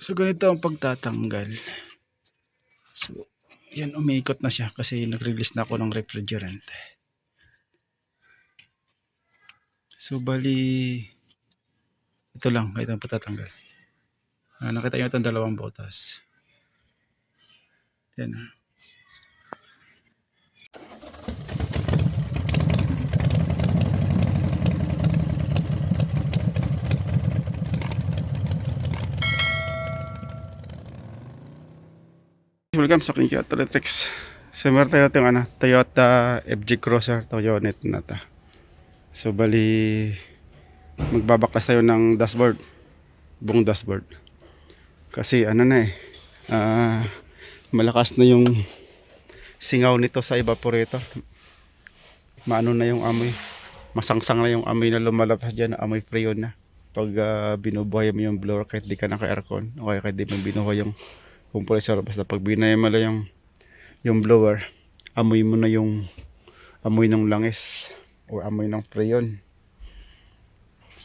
So ganito ang pagtatanggal. So yan, umiikot na siya kasi nag-release na ako ng refrigerant. So bali ito lang, ito ang pagtatanggal. Nakita nyo itong dalawang butas. Yan. Welcome sa Kyoto Electrics. So meron tayo itong Toyota FG Crosser, Toyota na to. So bali magbabaklas tayo ng dashboard, buong dashboard. Kasi malakas na yung singaw nito sa evaporator. Maano na yung amoy, masangsang na yung amoy na lumalabas dyan, amoy freon na. Pag binubuhay mo yung blower kahit di ka naka-aircon o kahit di mo binuhay yung compressor, basta pag binaya mo lang yung blower, amoy mo na yung amoy ng langis o amoy ng freon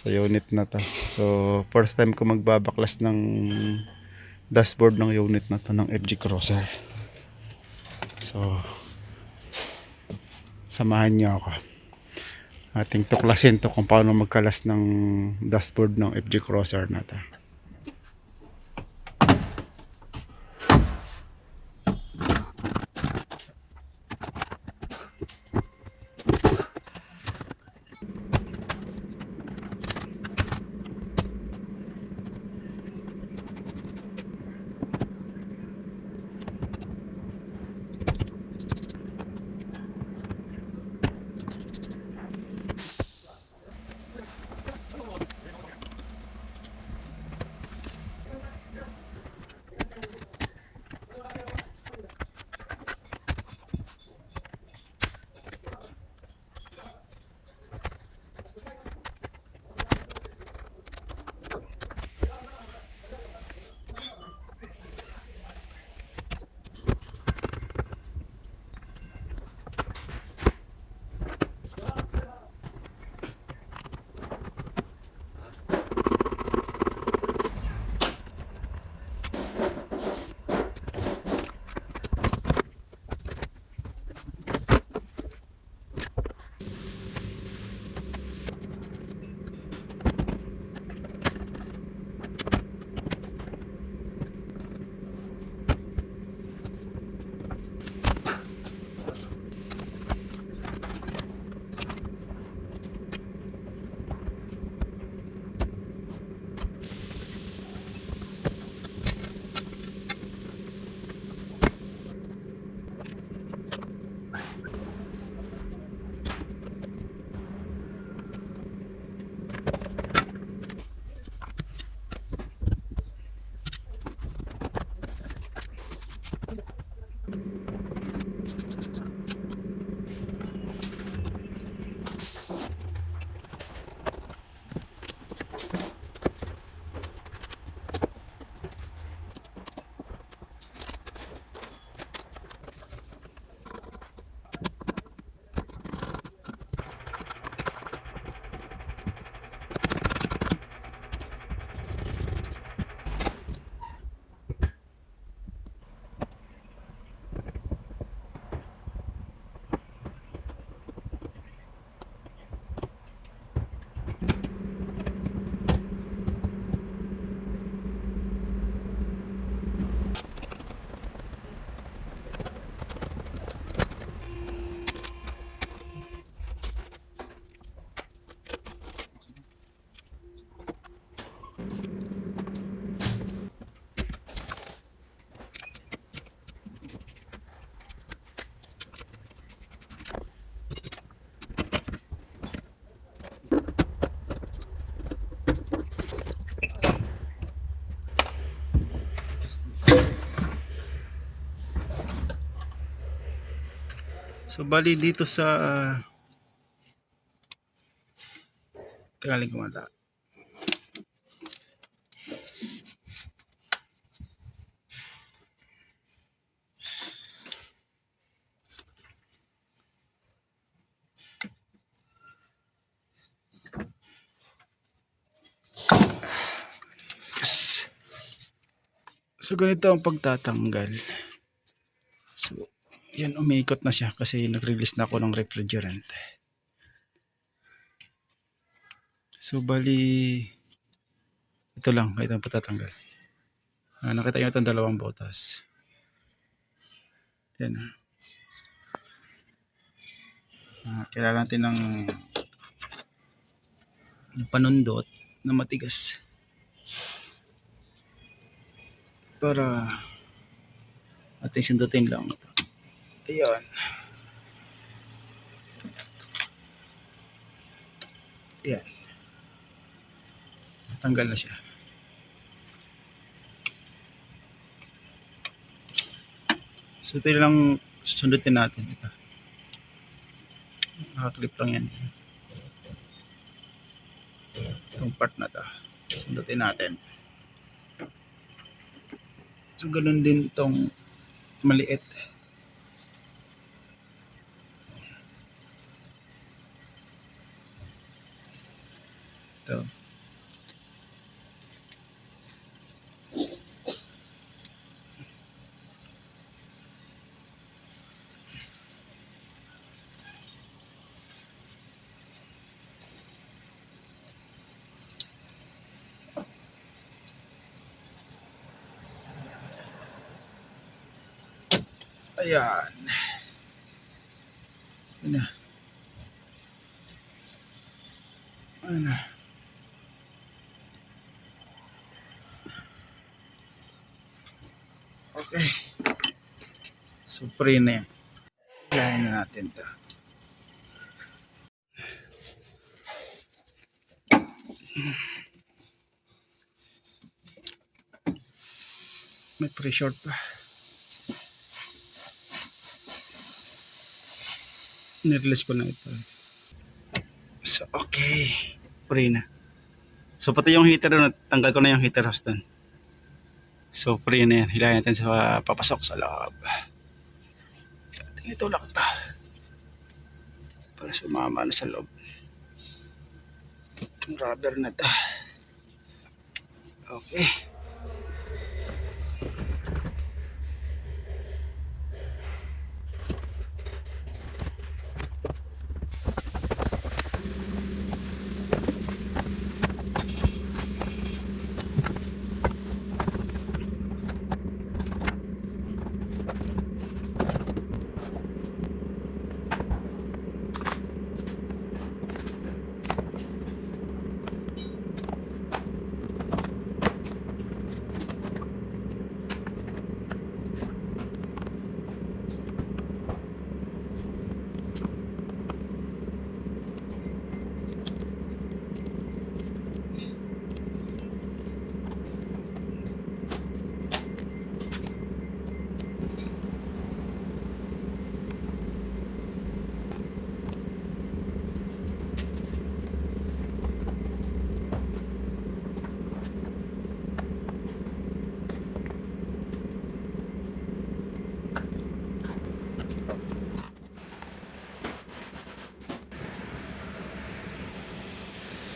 sa unit na to. So first time ko magbabaklas ng dashboard ng unit na to ng FG Crosser. So samahan niyo ako, ating tuklasin to kung paano magkalas ng dashboard ng FG Crosser na to. So bali dito sa galing kumanta. Yes. So ganito ang pagtatanggal. So yan, umiikot na siya kasi nag-release na ako ng refrigerant. So bali ito lang, ito ang pagtatanggal. Nakita nyo itong dalawang butas. Yan. Kailangan natin ng panundot na matigas para ating sindutin lang ito. Ayan. Ayan. Tanggal na siya. So ito lang sundutin natin ito. Nakaklip lang yan. Itong part na to. Sundutin natin. So ganun din itong maliit. Ito. Ayan. Ayan. Ayan. Okay. So free na yan. Ilahin na natin ito. May pressure pa. Nirelease ko na ito. So okay. Free na. So pati yung heater, tanggal ko na yung heater hose dun. So free na yan. Hilahin natin sa papasok sa loob. So ito lang ito. Para sumama na sa loob. Itong rubber na ito. Okay.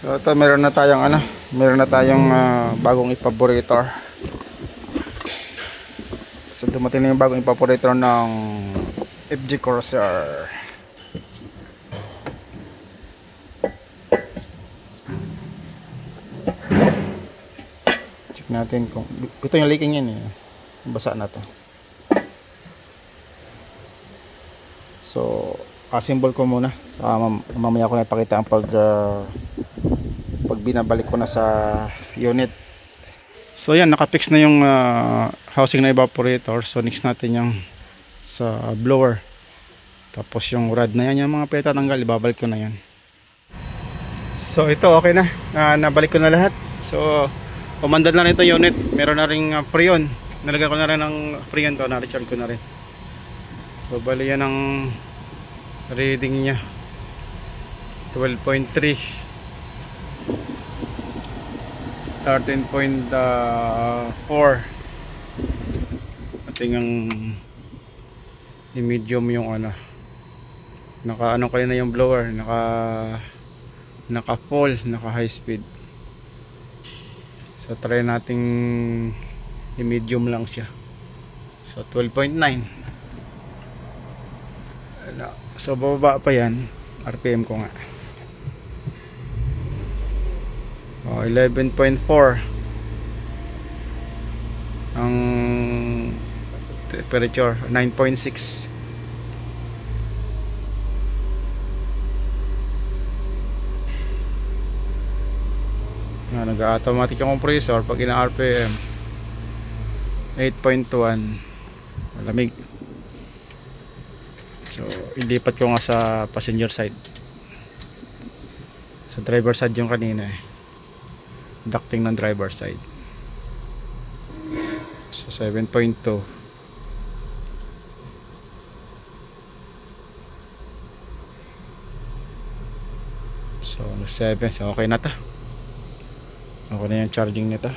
So ito, meron na tayong bagong evaporator. So dumating na yung bagong evaporator ng FG Corsair. Check natin kung ito yung leaking yan eh. Basa na to. So assemble ko muna. Mamaya ko na ipakita ang pag binabalik ko na sa unit. So yan, nakapix na yung housing na evaporator. So next natin yung sa blower. Tapos yung rod na yan, yung mga pinatatanggal, ibabalik ko na yan. So ito okay na. Nabalik ko na lahat. So umandar na rin ito unit. Meron na ring freon. Nalagyan ko na rin ng freon to. Na-recharge ko na rin. So bali yan ang reading niya. 12.3 13.4 ating ang medium yung naka ko na yung blower, naka full, naka high speed. So try nating I-medium lang siya. So 12.9. Ano, so bababa pa yan. RPM ko nga. Oh, 11.4 ang temperature. 9.6. Nag-automatic yung compressor pag ina RPM 8.1. Malamig. So ilipat ko nga sa passenger side. Sa driver side yung kanina eh. Ducting ng driver side. So 7.2. So 7. So okay na ta. Okay na yung charging nito.